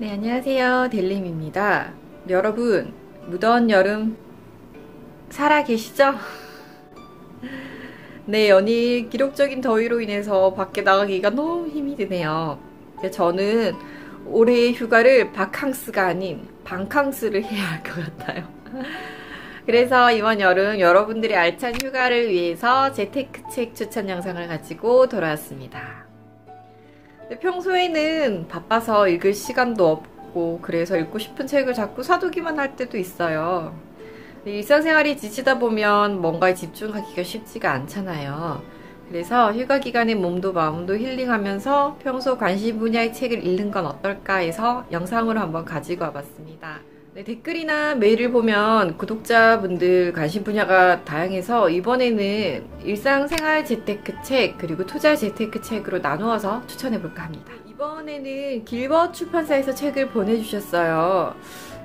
네, 안녕하세요. 델림입니다. 여러분, 무더운 여름 살아계시죠? 네, 연일 기록적인 더위로 인해서 밖에 나가기가 너무 힘이 드네요. 저는 올해 휴가를 바캉스가 아닌 방캉스를 해야 할 것 같아요. 그래서 이번 여름 여러분들의 알찬 휴가를 위해서 재테크 책 추천 영상을 가지고 돌아왔습니다. 평소에는 바빠서 읽을 시간도 없고 그래서 읽고 싶은 책을 자꾸 사두기만 할 때도 있어요. 일상생활이 지치다 보면 뭔가에 집중하기가 쉽지가 않잖아요. 그래서 휴가 기간에 몸도 마음도 힐링하면서 평소 관심 분야의 책을 읽는 건 어떨까 해서 영상으로 한번 가지고 와봤습니다. 네, 댓글이나 메일을 보면 구독자분들 관심 분야가 다양해서 이번에는 일상생활 재테크 책 그리고 투자 재테크 책으로 나누어서 추천해볼까 합니다. 이번에는 길벗 출판사에서 책을 보내주셨어요.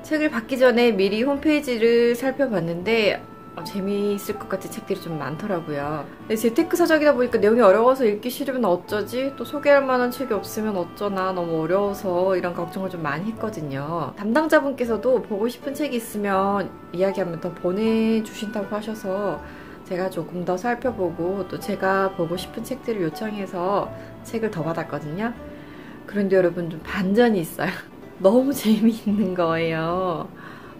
책을 받기 전에 미리 홈페이지를 살펴봤는데 재미있을 것 같은 책들이 좀 많더라고요. 근데 재테크 서적이다 보니까 내용이 어려워서 읽기 싫으면 어쩌지? 또 소개할 만한 책이 없으면 어쩌나 너무 어려워서 이런 걱정을 좀 많이 했거든요. 담당자분께서도 보고 싶은 책이 있으면 이야기하면 더 보내주신다고 하셔서 제가 조금 더 살펴보고 또 제가 보고 싶은 책들을 요청해서 책을 더 받았거든요. 그런데 여러분 좀 반전이 있어요. 너무 재미있는 거예요.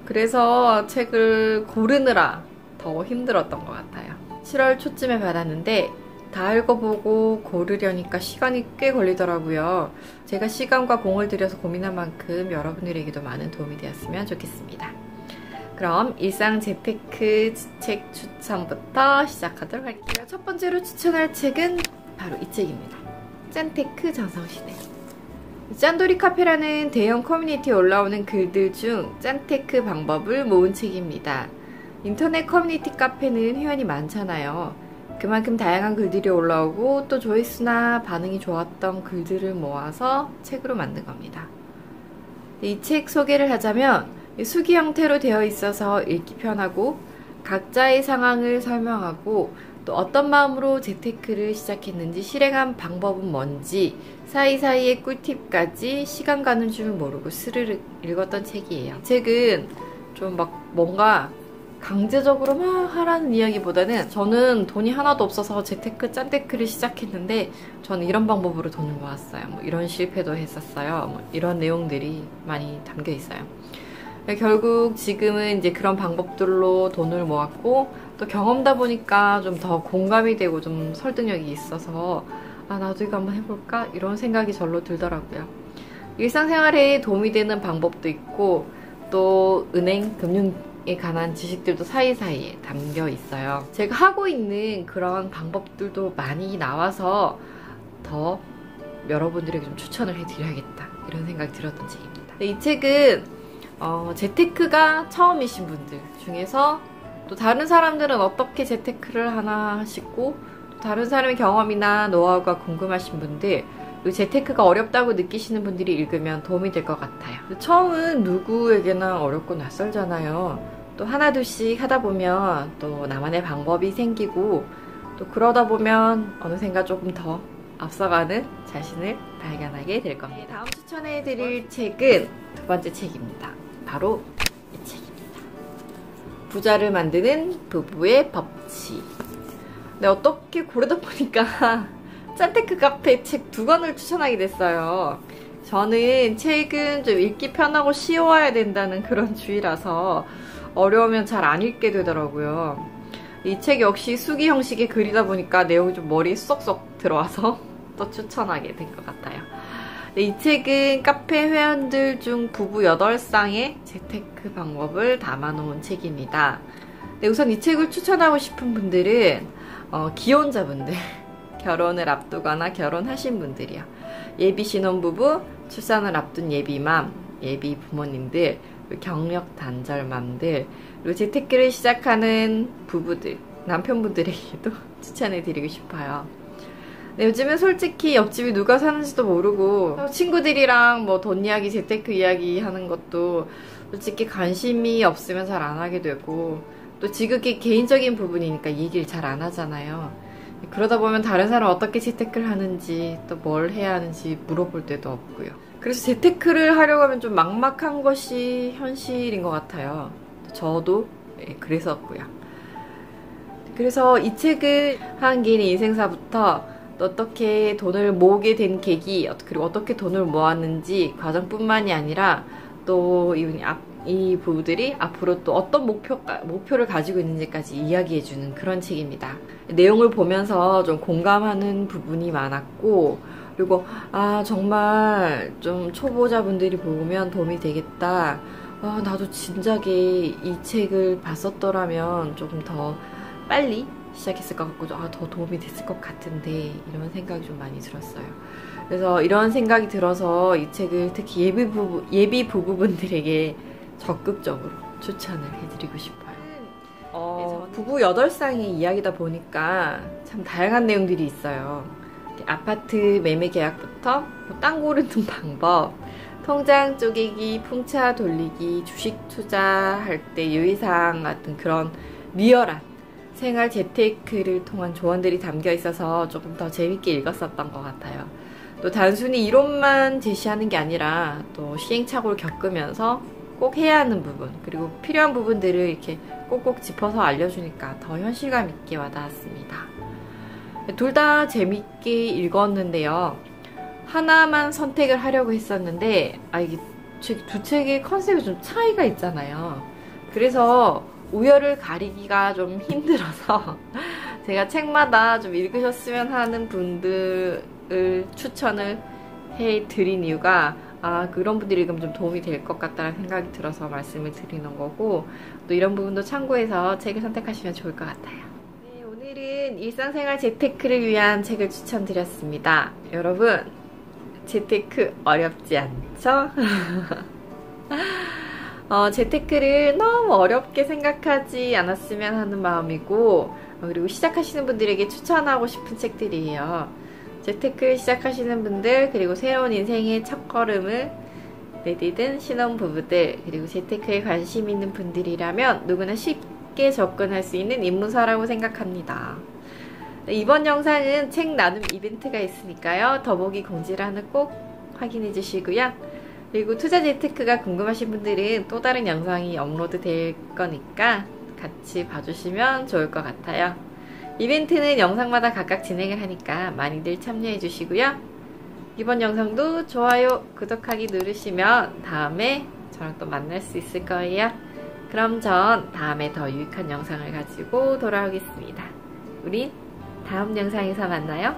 그래서 책을 고르느라 더 힘들었던 것 같아요. 7월 초쯤에 받았는데 다 읽어보고 고르려니까 시간이 꽤 걸리더라고요. 제가 시간과 공을 들여서 고민한 만큼 여러분들에게도 많은 도움이 되었으면 좋겠습니다. 그럼 일상 재테크 책 추천부터 시작하도록 할게요. 첫 번째로 추천할 책은 바로 이 책입니다. 짠테크 전성시대. 짠돌이 카페라는 대형 커뮤니티에 올라오는 글들 중 짠테크 방법을 모은 책입니다. 인터넷 커뮤니티 카페는 회원이 많잖아요. 그만큼 다양한 글들이 올라오고 또 조회수나 반응이 좋았던 글들을 모아서 책으로 만든 겁니다. 이 책 소개를 하자면 수기 형태로 되어 있어서 읽기 편하고 각자의 상황을 설명하고 또 어떤 마음으로 재테크를 시작했는지 실행한 방법은 뭔지 사이사이의 꿀팁까지 시간 가는 줄 모르고 스르륵 읽었던 책이에요. 책은 좀 막 뭔가 강제적으로 막 하라는 이야기보다는 저는 돈이 하나도 없어서 재테크 짠테크를 시작했는데 저는 이런 방법으로 돈을 모았어요. 뭐 이런 실패도 했었어요. 뭐 이런 내용들이 많이 담겨 있어요. 결국 지금은 이제 그런 방법들로 돈을 모았고 또 경험다 보니까 좀 더 공감이 되고 좀 설득력이 있어서 아 나도 이거 한번 해볼까? 이런 생각이 절로 들더라고요. 일상생활에 도움이 되는 방법도 있고 또 은행, 금융에 관한 지식들도 사이사이에 담겨 있어요. 제가 하고 있는 그런 방법들도 많이 나와서 더 여러분들에게 좀 추천을 해드려야겠다 이런 생각이 들었던 책입니다. 이 책은 재테크가 처음이신 분들 중에서 또 다른 사람들은 어떻게 재테크를 하나 하시고 또 다른 사람의 경험이나 노하우가 궁금하신 분들 그리고 재테크가 어렵다고 느끼시는 분들이 읽으면 도움이 될 것 같아요. 처음은 누구에게나 어렵고 낯설잖아요. 또 하나둘씩 하다 보면 또 나만의 방법이 생기고 또 그러다 보면 어느샌가 조금 더 앞서가는 자신을 발견하게 될 겁니다. 다음 추천해드릴 책은 두 번째 책입니다. 바로 이 책입니다. 부자를 만드는 부부의 법칙. 네, 어떻게 고르다 보니까 짠테크 카페 책 두 권을 추천하게 됐어요. 저는 책은 좀 읽기 편하고 쉬워야 된다는 그런 주의라서 어려우면 잘 안 읽게 되더라고요. 이 책 역시 수기 형식의 글이다 보니까 내용이 좀 머리에 쏙쏙 들어와서 또 추천하게 된 것 같아요. 네, 이 책은 카페 회원들 중 부부 8쌍의 재테크 방법을 담아놓은 책입니다. 네, 우선 이 책을 추천하고 싶은 분들은 기혼자분들, 결혼을 앞두거나 결혼하신 분들이요. 예비 신혼부부, 출산을 앞둔 예비맘, 예비 부모님들, 경력 단절맘들, 그리고 재테크를 시작하는 부부들, 남편분들에게도 추천해드리고 싶어요. 네, 요즘은 솔직히 옆집이 누가 사는지도 모르고 친구들이랑 뭐 돈 이야기, 재테크 이야기 하는 것도 솔직히 관심이 없으면 잘 안 하게 되고 또 지극히 개인적인 부분이니까 얘기를 잘 안 하잖아요. 그러다 보면 다른 사람 어떻게 재테크를 하는지 또 뭘 해야 하는지 물어볼 때도 없고요. 그래서 재테크를 하려고 하면 좀 막막한 것이 현실인 것 같아요. 저도 그랬었고요. 그래서 이 책을 한 개인의 인생사부터 어떻게 돈을 모으게 된 계기, 그리고 어떻게 돈을 모았는지 과정뿐만이 아니라 또 이 부부들이 앞으로 또 어떤 목표를 가지고 있는지까지 이야기해주는 그런 책입니다. 내용을 보면서 좀 공감하는 부분이 많았고, 그리고 정말 좀 초보자분들이 보면 도움이 되겠다. 나도 진작에 이 책을 봤었더라면 조금 더 빨리 시작했을 것 같고 더 도움이 됐을 것 같은데 이런 생각이 좀 많이 들었어요. 그래서 이런 생각이 들어서 이 책을 특히 예비 부부분들에게 적극적으로 추천을 해드리고 싶어요. 부부 8쌍의 이야기다 보니까 참 다양한 내용들이 있어요. 아파트 매매 계약부터 땅 고르는 방법, 통장 쪼개기, 풍차 돌리기, 주식 투자할 때 유의사항 같은 그런 리얼한 생활 재테크를 통한 조언들이 담겨 있어서 조금 더 재밌게 읽었었던 것 같아요. 또 단순히 이론만 제시하는 게 아니라 또 시행착오를 겪으면서 꼭 해야 하는 부분, 그리고 필요한 부분들을 이렇게 꼭꼭 짚어서 알려주니까 더 현실감 있게 와닿았습니다. 둘 다 재밌게 읽었는데요. 하나만 선택을 하려고 했었는데 이게 두 책의 컨셉이 좀 차이가 있잖아요. 그래서 우열을 가리기가 좀 힘들어서 제가 책마다 좀 읽으셨으면 하는 분들을 추천을 해드린 이유가 그런 분들이 읽으면 좀 도움이 될 것 같다는 생각이 들어서 말씀을 드리는 거고, 또 이런 부분도 참고해서 책을 선택하시면 좋을 것 같아요. 네, 오늘은 일상생활 재테크를 위한 책을 추천드렸습니다. 여러분, 재테크 어렵지 않죠? 재테크를 너무 어렵게 생각하지 않았으면 하는 마음이고, 그리고 시작하시는 분들에게 추천하고 싶은 책들이에요. 재테크를 시작하시는 분들, 그리고 새로운 인생의 첫걸음을 내디딘 신혼부부들, 그리고 재테크에 관심 있는 분들이라면 누구나 쉽게 접근할 수 있는 입문서라고 생각합니다. 이번 영상은 책 나눔 이벤트가 있으니까요. 더보기 공지란을 꼭 확인해 주시고요. 그리고 투자 재테크가 궁금하신 분들은 또 다른 영상이 업로드 될 거니까 같이 봐주시면 좋을 것 같아요. 이벤트는 영상마다 각각 진행을 하니까 많이들 참여해 주시고요. 이번 영상도 좋아요, 구독하기 누르시면 다음에 저랑 또 만날 수 있을 거예요. 그럼 전 다음에 더 유익한 영상을 가지고 돌아오겠습니다. 우리 다음 영상에서 만나요.